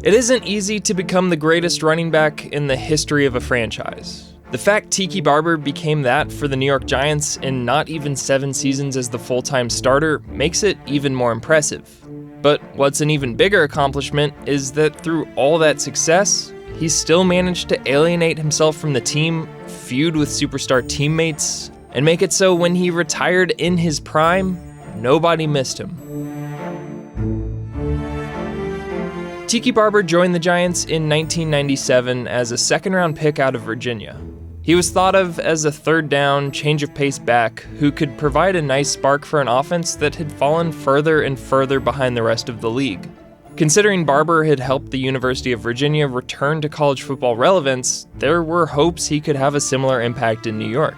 It isn't easy to become the greatest running back in the history of a franchise. The fact Tiki Barber became that for the New York Giants in not even 7 seasons as the full-time starter makes it even more impressive. But what's an even bigger accomplishment is that through all that success, he still managed to alienate himself from the team, feud with superstar teammates, and make it so when he retired in his prime, nobody missed him. Tiki Barber joined the Giants in 1997 as a second-round pick out of Virginia. He was thought of as a third-down, change-of-pace back who could provide a nice spark for an offense that had fallen further and further behind the rest of the league. Considering Barber had helped the University of Virginia return to college football relevance, there were hopes he could have a similar impact in New York.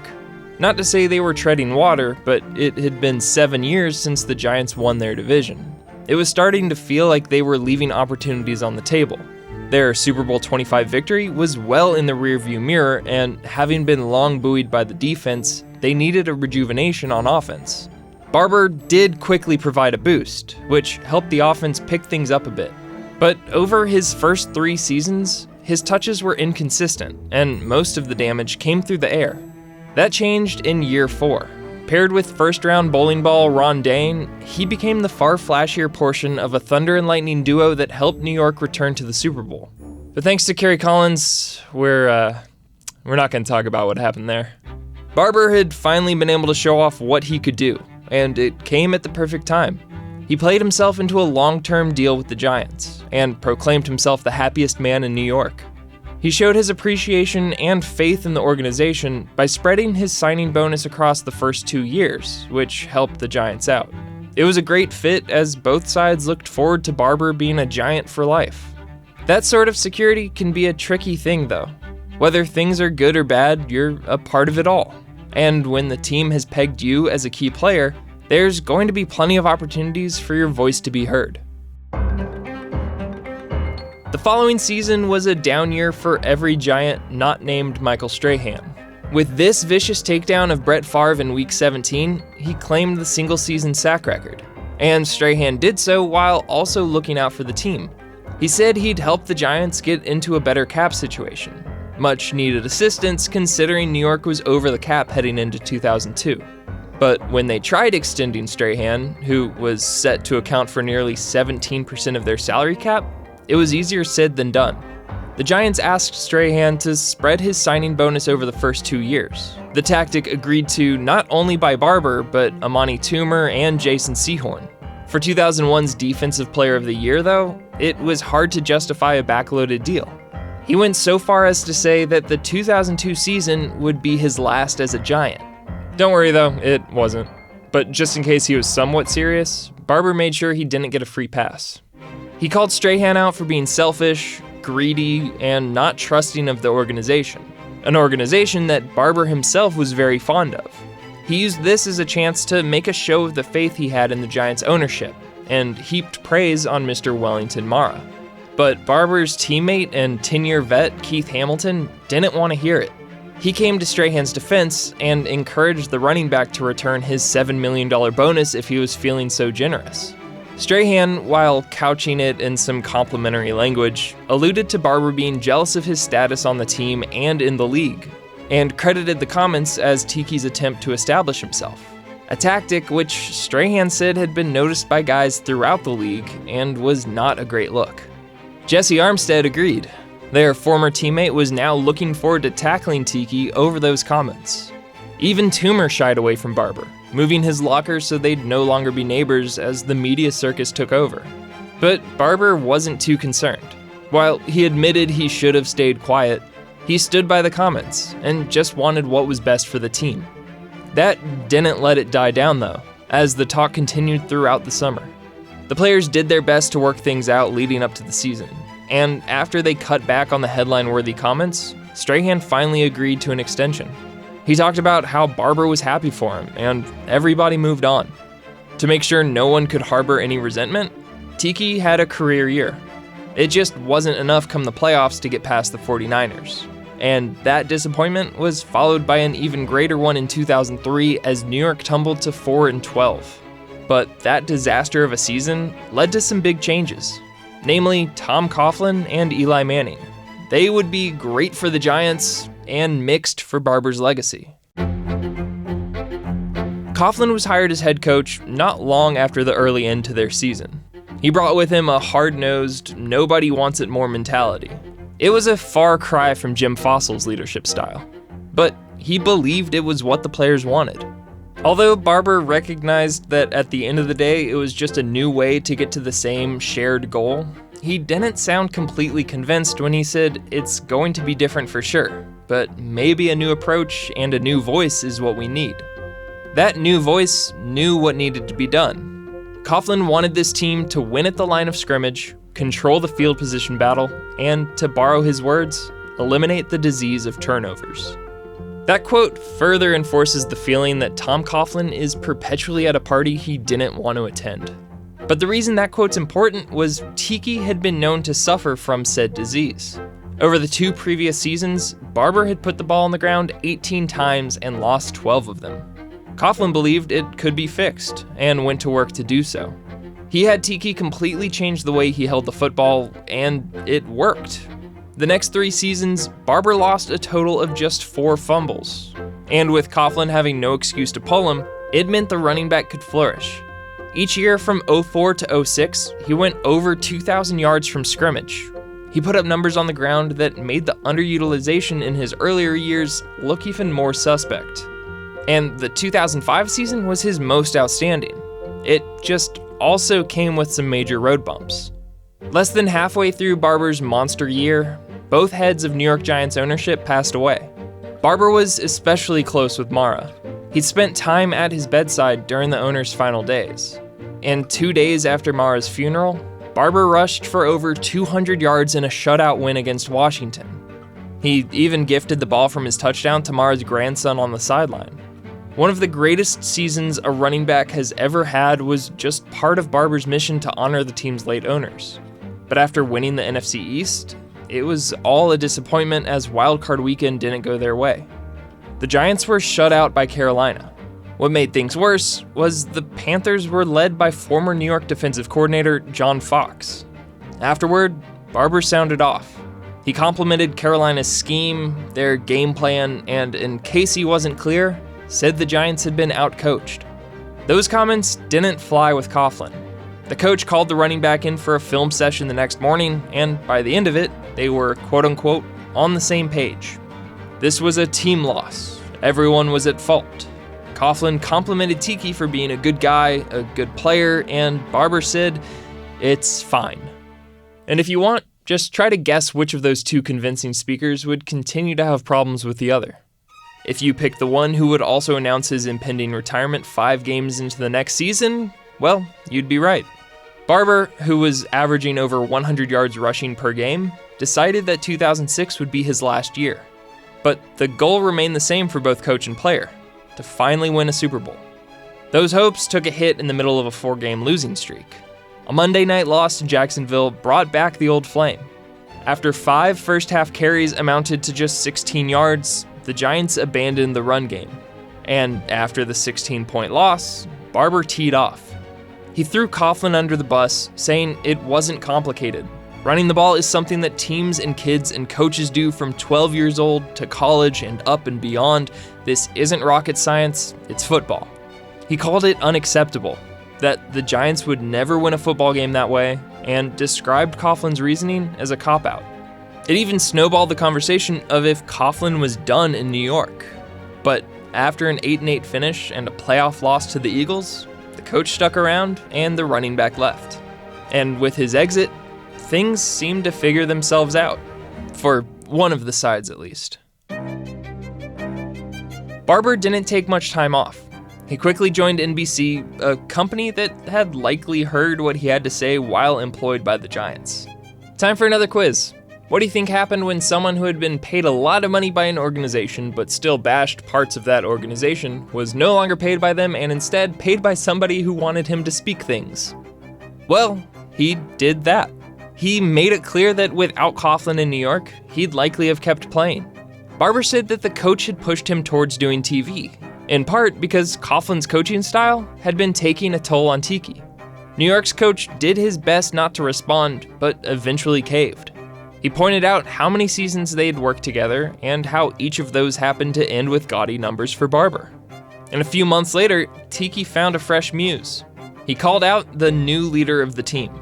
Not to say they were treading water, but it had been 7 years since the Giants won their division. It was starting to feel like they were leaving opportunities on the table. Their Super Bowl 25 victory was well in the rearview mirror, and having been long buoyed by the defense, they needed a rejuvenation on offense. Barber did quickly provide a boost, which helped the offense pick things up a bit. But over his first 3 seasons, his touches were inconsistent, and most of the damage came through the air. That changed in year 4. Paired with first-round bowling ball Ron Dayne, he became the far flashier portion of a thunder and lightning duo that helped New York return to the Super Bowl. But thanks to Kerry Collins, we're not going to talk about what happened there. Barber had finally been able to show off what he could do, and it came at the perfect time. He played himself into a long-term deal with the Giants, and proclaimed himself the happiest man in New York. He showed his appreciation and faith in the organization by spreading his signing bonus across the first 2 years, which helped the Giants out. It was a great fit as both sides looked forward to Barber being a Giant for life. That sort of security can be a tricky thing though. Whether things are good or bad, you're a part of it all. And when the team has pegged you as a key player, there's going to be plenty of opportunities for your voice to be heard. The following season was a down year for every Giant not named Michael Strahan. With this vicious takedown of Brett Favre in Week 17, he claimed the single-season sack record. And Strahan did so while also looking out for the team. He said he'd help the Giants get into a better cap situation. Much needed assistance considering New York was over the cap heading into 2002. But when they tried extending Strahan, who was set to account for nearly 17% of their salary cap, it was easier said than done. The Giants asked Strahan to spread his signing bonus over the first 2 years. The tactic agreed to not only by Barber, but Amani Toomer and Jason Sehorn. For 2001's Defensive Player of the Year, though, it was hard to justify a backloaded deal. He went so far as to say that the 2002 season would be his last as a Giant. Don't worry though, it wasn't. But just in case he was somewhat serious, Barber made sure he didn't get a free pass. He called Strahan out for being selfish, greedy, and not trusting of the organization. An organization that Barber himself was very fond of. He used this as a chance to make a show of the faith he had in the Giants' ownership, and heaped praise on Mr. Wellington Mara. But Barber's teammate and 10-year vet Keith Hamilton didn't want to hear it. He came to Strahan's defense and encouraged the running back to return his $7 million bonus if he was feeling so generous. Strahan, while couching it in some complimentary language, alluded to Barber being jealous of his status on the team and in the league, and credited the comments as Tiki's attempt to establish himself. A tactic which Strahan said had been noticed by guys throughout the league and was not a great look. Jesse Armstead agreed. Their former teammate was now looking forward to tackling Tiki over those comments. Even Toomer shied away from Barber, moving his locker so they'd no longer be neighbors as the media circus took over. But Barber wasn't too concerned. While he admitted he should have stayed quiet, he stood by the comments and just wanted what was best for the team. That didn't let it die down though, as the talk continued throughout the summer. The players did their best to work things out leading up to the season, and after they cut back on the headline-worthy comments, Strahan finally agreed to an extension. He talked about how Barber was happy for him, and everybody moved on. To make sure no one could harbor any resentment, Tiki had a career year. It just wasn't enough come the playoffs to get past the 49ers. And that disappointment was followed by an even greater one in 2003 as New York tumbled to 4-12. But that disaster of a season led to some big changes. namely Tom Coughlin and Eli Manning. They would be great for the Giants and mixed for Barber's legacy. Coughlin was hired as head coach not long after the early end to their season. He brought with him a hard-nosed, nobody-wants-it-more mentality. It was a far cry from Jim Fossil's leadership style, but he believed it was what the players wanted. Although Barber recognized that at the end of the day it was just a new way to get to the same shared goal, he didn't sound completely convinced when he said it's going to be different for sure, but maybe a new approach and a new voice is what we need. That new voice knew what needed to be done. Coughlin wanted this team to win at the line of scrimmage, control the field position battle, and, to borrow his words, eliminate the disease of turnovers. That quote further enforces the feeling that Tom Coughlin is perpetually at a party he didn't want to attend. But the reason that quote's important was Tiki had been known to suffer from said disease. Over the 2 previous seasons, Barber had put the ball on the ground 18 times and lost 12 of them. Coughlin believed it could be fixed, and went to work to do so. He had Tiki completely change the way he held the football, and it worked. The next 3 seasons, Barber lost a total of just 4 fumbles. And with Coughlin having no excuse to pull him, it meant the running back could flourish. Each year from 04 to 06, he went over 2,000 yards from scrimmage. He put up numbers on the ground that made the underutilization in his earlier years look even more suspect. And the 2005 season was his most outstanding. It just also came with some major road bumps. Less than halfway through Barber's monster year, both heads of New York Giants ownership passed away. Barber was especially close with Mara. He'd spent time at his bedside during the owner's final days. And 2 days after Mara's funeral, Barber rushed for over 200 yards in a shutout win against Washington. He even gifted the ball from his touchdown to Mara's grandson on the sideline. One of the greatest seasons a running back has ever had was just part of Barber's mission to honor the team's late owners. But after winning the NFC East, it was all a disappointment as wildcard weekend didn't go their way. The Giants were shut out by Carolina. What made things worse was the Panthers were led by former New York defensive coordinator John Fox. Afterward, Barber sounded off. He complimented Carolina's scheme, their game plan, and in case he wasn't clear, said the Giants had been outcoached. Those comments didn't fly with Coughlin. The coach called the running back in for a film session the next morning, and by the end of it, they were quote-unquote on the same page. This was a team loss. Everyone was at fault. Coughlin complimented Tiki for being a good guy, a good player, and Barber said, "It's fine." And if you want, just try to guess which of those 2 convincing speakers would continue to have problems with the other. If you pick the one who would also announce his impending retirement 5 games into the next season, well, you'd be right. Barber, who was averaging over 100 yards rushing per game, decided that 2006 would be his last year. But the goal remained the same for both coach and player, to finally win a Super Bowl. Those hopes took a hit in the middle of a 4-game losing streak. A Monday night loss to Jacksonville brought back the old flame. After 5 first-half carries amounted to just 16 yards, the Giants abandoned the run game. And after the 16-point loss, Barber teed off. He threw Coughlin under the bus, saying it wasn't complicated. Running the ball is something that teams and kids and coaches do from 12 years old to college and up and beyond. This isn't rocket science, it's football. He called it unacceptable, that the Giants would never win a football game that way, and described Coughlin's reasoning as a cop-out. It even snowballed the conversation of if Coughlin was done in New York. But after an 8-8 finish and a playoff loss to the Eagles, the coach stuck around and the running back left. And with his exit, things seemed to figure themselves out. For one of the sides, at least. Barber didn't take much time off. He quickly joined NBC, a company that had likely heard what he had to say while employed by the Giants. Time for another quiz. What do you think happened when someone who had been paid a lot of money by an organization but still bashed parts of that organization was no longer paid by them and instead paid by somebody who wanted him to speak things? Well, he did that. He made it clear that without Coughlin in New York, he'd likely have kept playing. Barber said that the coach had pushed him towards doing TV, in part because Coughlin's coaching style had been taking a toll on Tiki. New York's coach did his best not to respond, but eventually caved. He pointed out how many seasons they had worked together and how each of those happened to end with gaudy numbers for Barber. And a few months later, Tiki found a fresh muse. He called out the new leader of the team.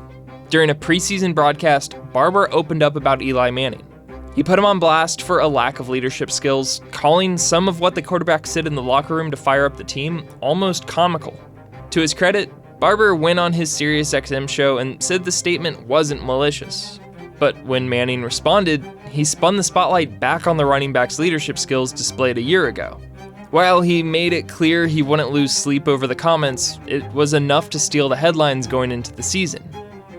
During a preseason broadcast, Barber opened up about Eli Manning. He put him on blast for a lack of leadership skills, calling some of what the quarterback said in the locker room to fire up the team almost comical. To his credit, Barber went on his SiriusXM show and said the statement wasn't malicious. But when Manning responded, he spun the spotlight back on the running back's leadership skills displayed a year ago. While he made it clear he wouldn't lose sleep over the comments, it was enough to steal the headlines going into the season.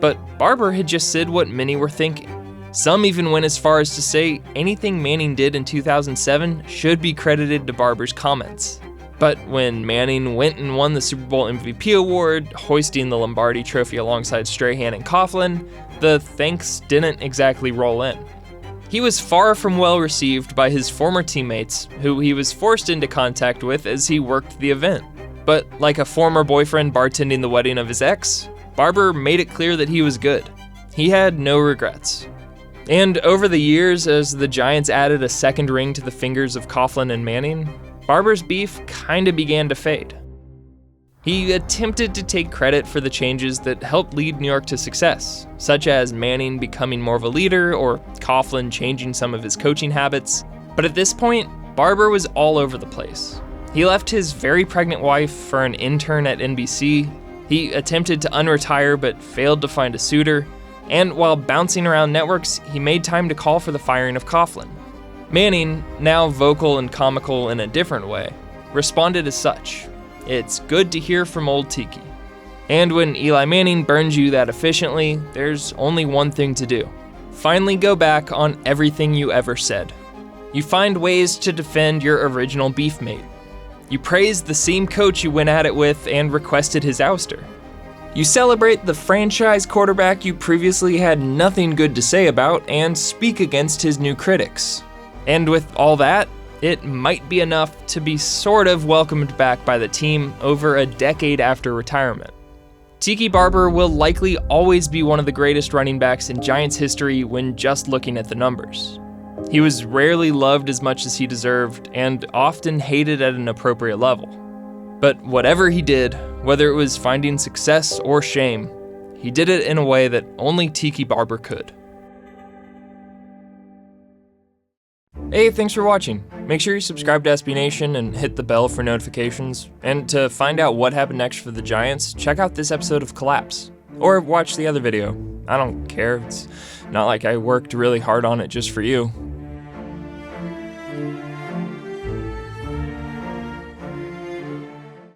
But Barber had just said what many were thinking. Some even went as far as to say anything Manning did in 2007 should be credited to Barber's comments. But when Manning went and won the Super Bowl MVP award, hoisting the Lombardi Trophy alongside Strahan and Coughlin, the thanks didn't exactly roll in. He was far from well received by his former teammates, who he was forced into contact with as he worked the event. But like a former boyfriend bartending the wedding of his ex, Barber made it clear that he was good. He had no regrets. And over the years, as the Giants added a second ring to the fingers of Coughlin and Manning, Barber's beef kinda began to fade. He attempted to take credit for the changes that helped lead New York to success, such as Manning becoming more of a leader or Coughlin changing some of his coaching habits. But at this point, Barber was all over the place. He left his very pregnant wife for an intern at NBC. He attempted to unretire but failed to find a suitor. And while bouncing around networks, he made time to call for the firing of Coughlin. Manning, now vocal and comical in a different way, responded as such. It's good to hear from old Tiki. And when Eli Manning burns you that efficiently, there's only one thing to do. Finally go back on everything you ever said. You find ways to defend your original beefmate. You praise the same coach you went at it with and requested his ouster. You celebrate the franchise quarterback you previously had nothing good to say about and speak against his new critics. And with all that, it might be enough to be sort of welcomed back by the team over a decade after retirement. Tiki Barber will likely always be one of the greatest running backs in Giants history when just looking at the numbers. He was rarely loved as much as he deserved and often hated at an appropriate level. But whatever he did, whether it was finding success or shame, he did it in a way that only Tiki Barber could. Hey, thanks for watching. Make sure you subscribe to SB Nation and hit the bell for notifications. And to find out what happened next for the Giants, check out this episode of Collapse. Or watch the other video. I don't care, it's not like I worked really hard on it just for you.